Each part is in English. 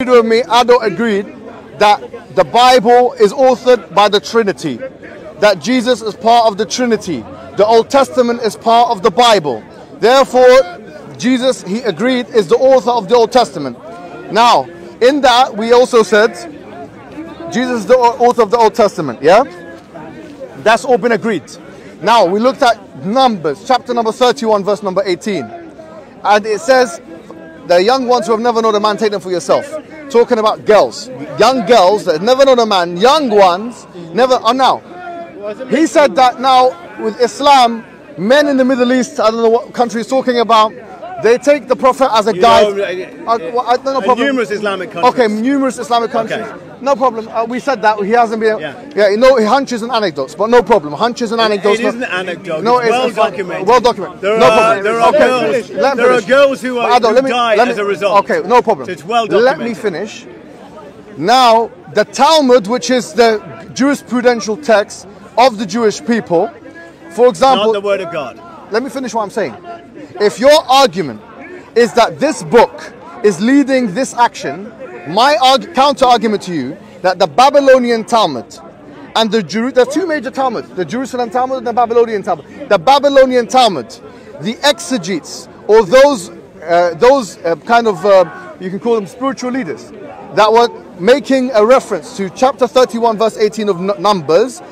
with me, Ado agreed that the Bible is authored by the Trinity, that Jesus is part of the Trinity. The Old Testament is part of the Bible. Therefore, Jesus, he agreed, is the author of the Old Testament. Now, in that, we also said Jesus is the author of the Old Testament, yeah? That's all been agreed. Now, we looked at Numbers, chapter number 31, verse number 18. And it says, the young ones who have never known a man, take them for yourself. Talking about girls. Young girls that have never known a man, young ones, never, now. He said that now, with Islam, men in the Middle East, I don't know what country he's talking about, they take the Prophet as a guide. No problem. Numerous Islamic countries. Okay, numerous Islamic countries. Okay. No problem. We said that. He hasn't been... Yeah, you know, hunches and anecdotes, but no problem. Hunches and anecdotes. It isn't an anecdote. No, it's well documented. Well documented. There are girls who died as a result. Okay, no problem. So it's well documented. Let me finish. Now, the Talmud, which is the jurisprudential text of the Jewish people, for example... Not the word of God. Let me finish what I'm saying. If your argument is that this book is leading this action, my counter-argument to you, that the Babylonian Talmud and there are two major Talmuds, the Jerusalem Talmud and the Babylonian Talmud. The Babylonian Talmud, the exegetes, or those you can call them spiritual leaders, that were making a reference to chapter 31, verse 18 of Numbers,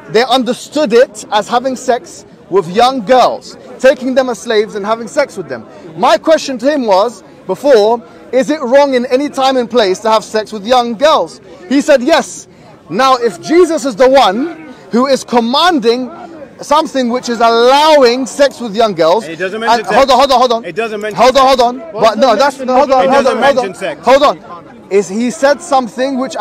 they understood it as having sex with young girls, taking them as slaves and having sex with them. My question to him was, before, is it wrong in any time and place to have sex with young girls? He said yes. Now, if Jesus is the one who is commanding something which is allowing sex with young girls, it doesn't mention sex. Hold on. It doesn't mention hold on. But no, that's hold on. Sex. Hold on. Is he said something which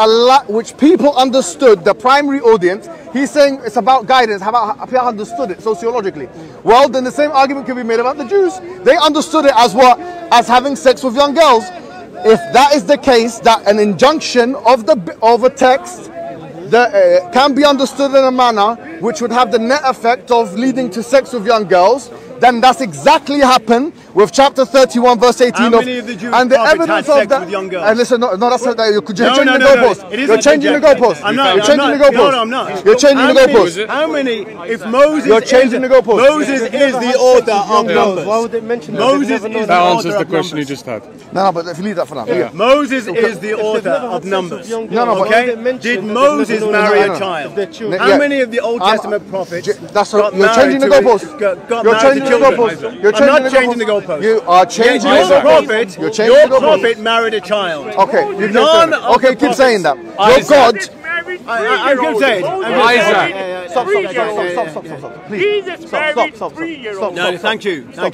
people understood, the primary audience. He's saying it's about guidance. How about people understood it sociologically? Well, then the same argument can be made about the Jews. They understood it as what? As having sex with young girls. If that is the case, that an injunction of a text can be understood in a manner which would have the net effect of leading to sex with young girls, then that's exactly happened with chapter 31, verse 18 How many of the Jewish and the prophets evidence had of sex that. with young girls? And listen, that's you're changing the goalpost. You're changing the goalpost. I'm not. You're changing the goalpost. No, I'm not. You're changing the goalpost. How many? If Moses, you're changing the goalpost. Moses is the author of Numbers. Why would it mention Moses is the author of Numbers? That answers the question you just had. No, but if you leave that for now. Yeah. Moses is the author of Numbers. No, okay. Did Moses marry a child? How many of the Old Testament prophets got you're changing the goalpost. You're changing the goalpost. I'm not changing the goalpost. You are changing your the prophet. You're changing your the goalpost. prophet married a child. Okay, you keep saying that. Your God. I can say it. Isaac. Stop. Please. Stop. No, thank you. How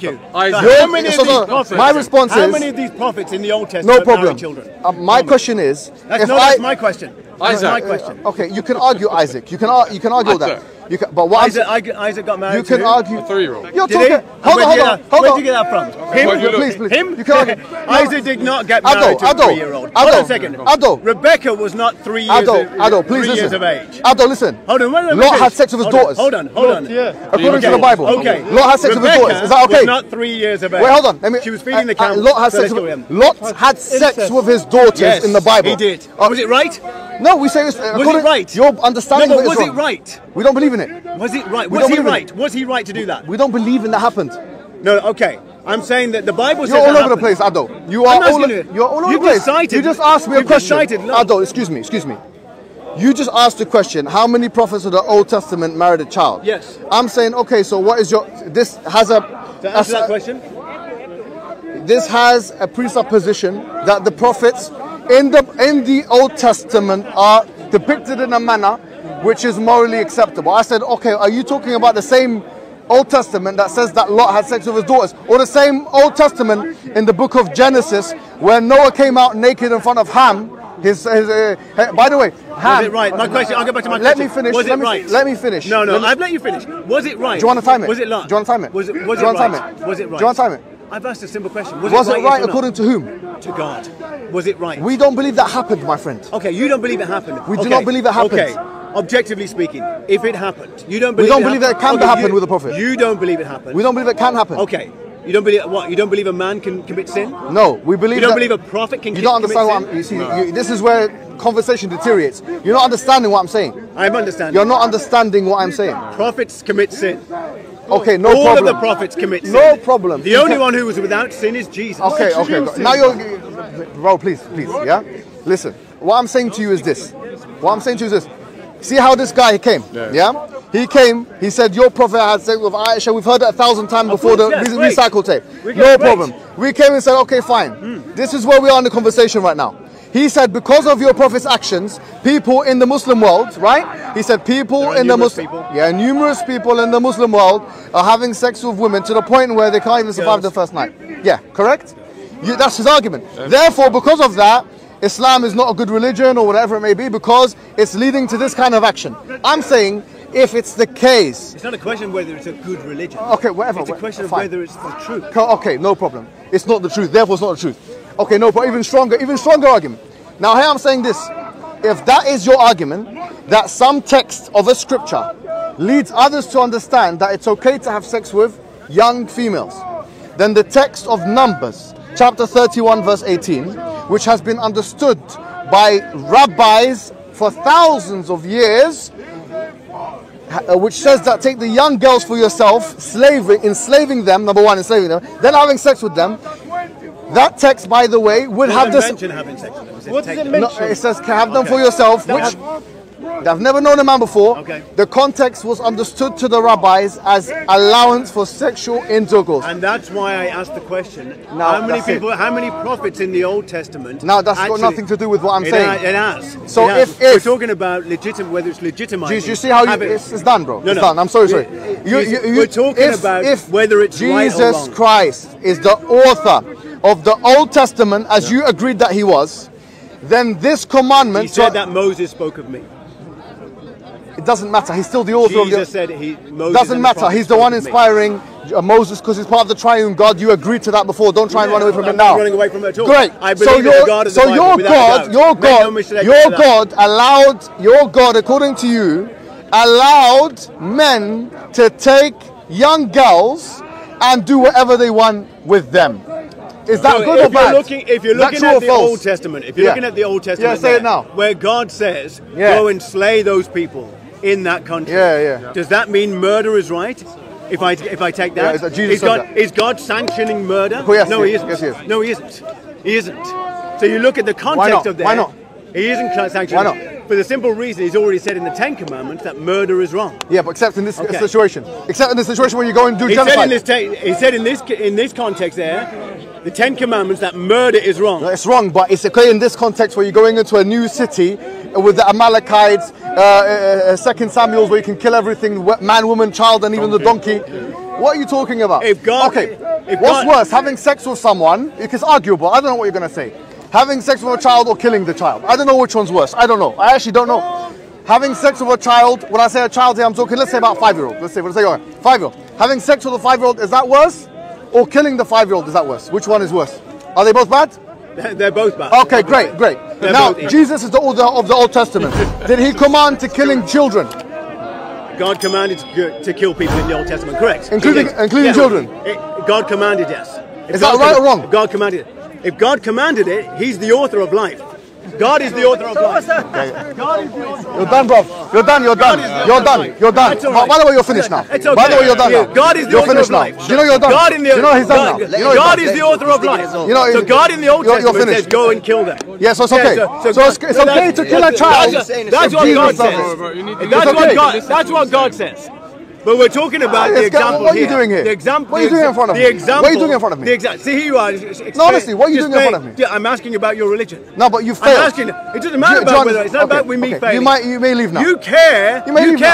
many of these prophets? My response is. How many of these prophets in the Old Testament married children? My question is. That's my question. Isaac. That's my question. Okay, you can argue Isaac. You can argue that. But what Isaac got married. You can argue a 3-year-old. You're talking. Hold on. Where'd you get that from? Please. Him? You can argue. Isaac did not get married to a 3-year-old. Hold on a second. Rebecca was not 3 years of age. Ado, listen. Hold on. Lot had sex with his daughters. Hold on. According to the Bible. Okay. Lot had sex with his daughters. Is that okay? Was not 3 years of age. Wait, hold on. She was feeding the camel. Lot had sex with his daughters in the Bible. He did. Was it right? No, we say it's was it right? Your understanding. No, but was it right? We don't believe in it. Was it right? Was he right? Was he right to do that? We don't believe in that happened. No, okay. I'm saying that the Bible says you're all over the place, Ado. You're all over the place. You just asked me a question. Ado, excuse me. You just asked a question. How many prophets of the Old Testament married a child? Yes. I'm saying, okay, so what is your... This has a... To answer that question? This has a presupposition that the prophets in the Old Testament are depicted in a manner which is morally acceptable. I said, okay, are you talking about the same Old Testament that says that Lot had sex with his daughters, or the same Old Testament in the book of Genesis where Noah came out naked in front of Ham? By the way, Ham. Was it right? My question. I'll get back to my question. Let me finish. Was it right? Let me finish. No. I've let you finish. Was it right? Do you want to time it? Was it right? Do you want to time it? Was it right? Was it right? Do you want to time it? I've asked a simple question. Was it right according to whom? To God. Was it right? We don't believe that happened, my friend. Okay, you don't believe it happened. We do not believe it happened. Okay, objectively speaking, if it happened, you don't believe we don't believe that it can happen with the Prophet. You don't believe it happened. We don't believe it can happen. Okay, You don't believe what? You don't believe a man can commit sin? No, we believe. You don't believe a prophet can. You don't understand what I'm. You see, this is where conversation deteriorates. You're not understanding what I'm saying. I'm understanding. You're not understanding what I'm saying. Prophets commit sin. Okay, no All problem. of the prophets commit sin. No problem. The only one who was without sin is Jesus. Okay, okay. Now you're, bro. Please, yeah. Listen. What I'm saying to you is this. What I'm saying to you is this. See how this guy came? Yeah. He came. He said your prophet had sex with Aisha. We've heard it 1,000 times before the recycle tape. No problem. We came and said, okay, fine. This is where we are in the conversation right now. He said, because of your prophet's actions, people in the Muslim world, right? He said, people in the Muslim, numerous people in the Muslim world are having sex with women to the point where they can't even survive the first night. Yeah, correct? That's his argument. Therefore, because of that, Islam is not a good religion or whatever it may be, because it's leading to this kind of action. I'm saying, if it's the case, it's not a question of whether it's a good religion. Okay, whatever. It's a question of whether it's the truth. Okay, no problem. It's not the truth. Therefore, it's not the truth. Okay, no problem. Even stronger argument. Now, here I'm saying this: if that is your argument, that some text of a scripture leads others to understand that it's okay to have sex with young females, then the text of Numbers, chapter 31, verse 18, which has been understood by rabbis for thousands of years, which says that take the young girls for yourself, enslaving them, number one, enslaving them, then having sex with them. That text, by the way, would have this. Mention having sex with them. What does it mention? No, it says have them for yourself, which I've never known a man before. Okay. The context was understood to the rabbis as allowance for sexual intercourse. And that's why I asked the question. Now, how many prophets in the Old Testament? Now, that's got nothing to do with what I'm saying. It has. So if we're talking about whether it's legitimizing. You see how it's done, bro? It's done. I'm sorry. We're talking about whether it's right or wrong. Jesus Christ is the author of the Old Testament, as you agreed that he was, then this commandment... He said that Moses spoke of me. It doesn't matter. He's still the author Jesus of the... said Moses doesn't matter. He's the one inspiring Moses, because he's part of the triune God. You agreed to that before. Don't try and run away from it now. I'm not running away from it at all. Great. I believe in the God of the Bible, your God, according to you, allowed men to take young girls and do whatever they want with them. Is that good or bad? If you're looking at the Old Testament, say it now. Where God says, go and slay those people in that country. Does that mean murder is right? If I take that, is God sanctioning murder? No, he isn't. Yes, he is. No, he isn't. He isn't. So you look at the context of that. Why not? He isn't sanctioning. Why not? For the simple reason he's already said in the Ten Commandments that murder is wrong. Yeah, but except in this situation. Except in the situation where you go and do genocide. He said in this context there, the Ten Commandments, that murder is wrong. No, it's wrong, but it's okay in this context where you're going into a new city with the Amalekites, 2 Samuel, where you can kill everything, man, woman, child, and even the donkey. What are you talking about? What's worse, having sex with someone? It's arguable. I don't know what you're going to say. Having sex with a child or killing the child. I don't know which one's worse. I don't know. I actually don't know. Having sex with a child, when I say a child here, I'm talking, let's say about 5-year-old. Let's say 5-year-old. Having sex with a 5-year-old, is that worse? Or killing the 5-year-old, is that worse? Which one is worse? Are they both bad? They're both bad. Okay, great. Now, Jesus is the author of the Old Testament. Did he command to killing children? God commanded to kill people in the Old Testament, correct? Including children? God commanded, yes. Is that right or wrong? God commanded it. If God commanded it, he's the author of life. God is the author of life. God is the author of life. You're done, bro. You're done. By the way, you're finished now. It's okay. By the way, you're done now. God is the author of life. You know you're done. You know he's done now. God is the author of life. So God in the Old Testament says, go and kill them. Yeah, so it's okay. So it's okay to kill a child. That's what God says. That's what God says. But we're talking about the example here. What are you doing here? What are you doing in front of me? What are you doing in front of me? See, here you are. No, honestly, what are you doing in front of me? I'm asking about your religion. No, but you failed. I'm asking. It doesn't matter about whether it's not about me failing. You may leave now. You care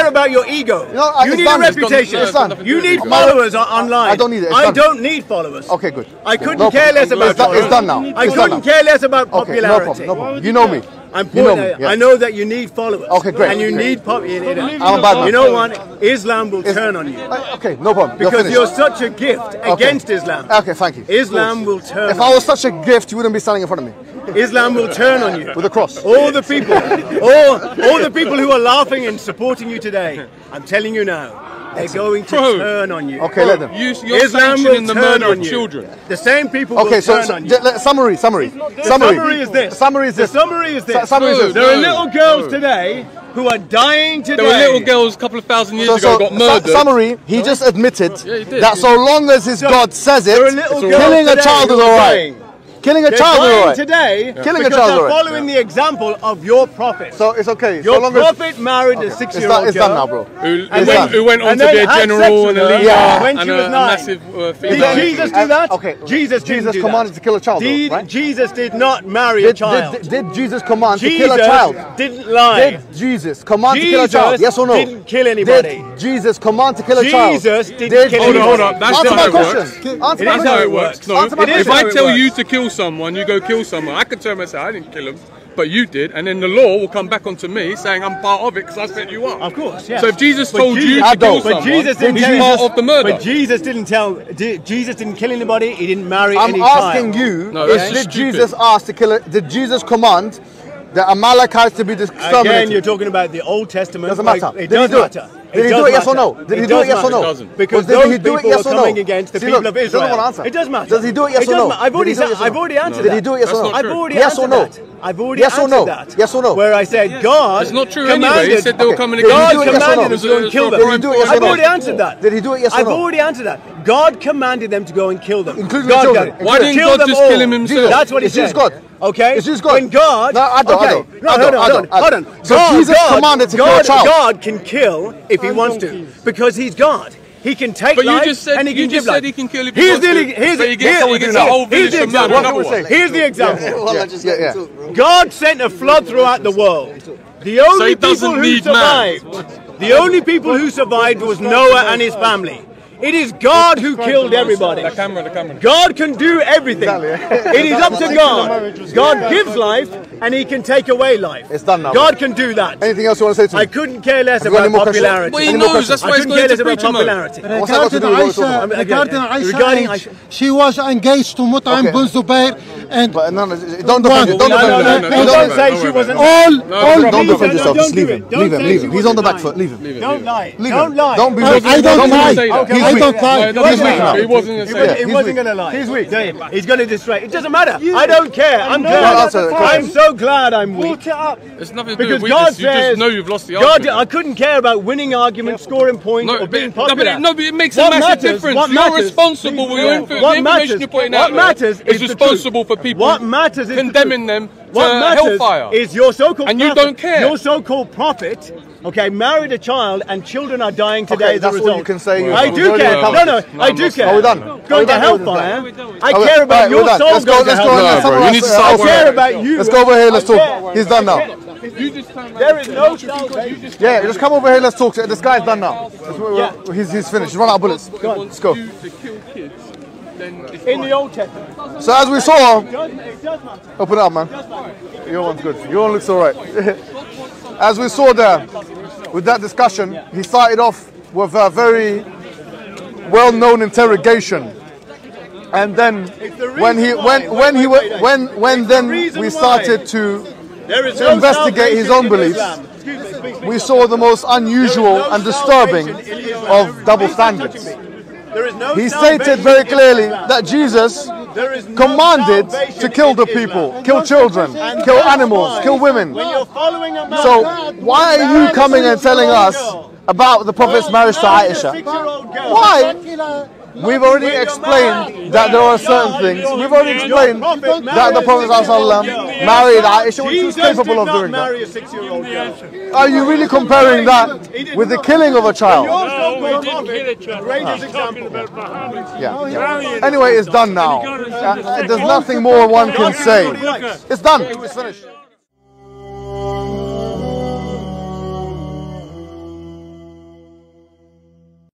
about your ego. You need a reputation. You need followers online. I don't need it. I don't need followers. Okay, good. I couldn't care less about followers. It's done now. I couldn't care less about popularity. No problem. You know me. I know that you need followers. Okay, great. And you need popularity. I'm a bad man. You know what? Islam will turn on you. Okay, no problem. Because you're such a gift against Islam. Okay, thank you. Islam will turn on you. If I was such a gift, you wouldn't be standing in front of me. Islam will turn on you. With a cross. All the people who are laughing and supporting you today, I'm telling you now, They're going to turn on you. Okay, let them. You're sanctioning the murder of children. The same people will turn on you. Summary is this. Summary is this. There are little girls today who are dying today. There were little girls a couple of thousand years ago got murdered. Summary, he just admitted that so long as his God says it, killing a child is alright. Killing a child is alright. Today, killing a child is alright. Following the example of your prophet. So it's okay. Your prophet married a 6-year-old girl. It's done now, bro. Who went on to be a general and a leader and a massive Did Jesus do that? Okay. Jesus commanded to kill a child, right? Jesus did not marry a child. Did Jesus command to kill a child? Didn't lie. Did Jesus command to kill a child? Yes or no? Didn't kill anybody. Did Jesus command to kill a child? Jesus didn't kill anybody. Hold on. That's Answer how my it works. question. That's how it works. No, if I tell you works. to kill someone, you go kill someone. I could turn and say I didn't kill him, but you did, and then the law will come back onto me saying I'm part of it because I set you up. Of course, yeah. So if Jesus told you to kill someone, he's part of the murder. But Jesus didn't kill anybody. He didn't marry any child. I'm asking you, did Jesus ask to kill it? Did Jesus command the Amalekites to be exterminated? Again, you're talking about the Old Testament. Doesn't matter. It does matter. Did he do it yes or no? Did he do it yes or no? Because those people are coming against the people of Israel. He doesn't want to answer. It does matter. Does he do it yes or no? I've already answered that. Did he do it yes or no? I've already answered that. I've already answered that. Yes or no? Where I said God it's not true anyway. He said they were coming God against commanded them to go and kill them. Did he do it yes or no? I've already answered that. Did he do it yes or no? I've already answered that. God commanded them to go and kill them. Including the children. Why didn't God just kill him himself? That's what he said. It's God. Okay? It's just God. When God... No, I don't. Hold on. So Jesus commanded to kill a child. God can kill if he wants to. Because he's God. He can take life and he can give life. He can kill if he wants to. Here's the example. God sent a flood throughout the world. The only people who survived was Noah and his family. It is God who killed everybody. The camera. God can do everything. It is up to God. God gives life and he can take away life. It's done now. God can do that. Anything else you want to say to me? I couldn't care less about popularity. Well, he knows. That's why he's going to preach popularity. Regarding Aisha, she was engaged to Mut'im bin Zubair and don't defend it. Don't say she wasn't. Don't defend yourself. Just leave him. Leave him. He's on the back foot. Leave him. Don't lie. Don't lie. Don't be weak. I don't lie. I don't lie. He wasn't going to lie. He's weak. He's going to destroy. It doesn't matter. I don't care. I'm glad. I'm so glad I'm weak. It's nothing to do because with God weakness. You just know you've lost the argument. I couldn't care about winning arguments, scoring points, or being popular. No, but it makes a massive difference. You're responsible for your influence. The information you're putting out there is responsible for people. What matters is condemning them to hellfire. Is your so-called and you don't care. Your so-called prophet, okay, married a child and children are dying today as a result. That's all you can say. I do care. No, I do care. Are we done? Going to hellfire. I care about your soul. Let's go. I care about you. Let's go over here. Let's talk. He's done now. There is no salvation. Yeah, just come over here. Let's talk. This guy's done now. He's finished. He's run out of bullets. Let's go. In the Old Testament. So as we saw, open it up, man. Your one's good. Your one looks all right. As we saw there, with that discussion, he started off with a very well-known interrogation, and then we started to investigate his own beliefs. We saw the most unusual and disturbing of double standards. He stated very clearly that Jesus commanded to kill the people, kill children, kill animals, kill women. So why are you coming and telling us about the Prophet's marriage to Aisha? Why? We've already explained that there are certain things. We've already explained that the Prophet ﷺ married Aisha, which was capable of doing that. Are you really comparing that with the killing of a child? Yeah. Anyway, it's done now. There's nothing more one can say. It's done. It's finished.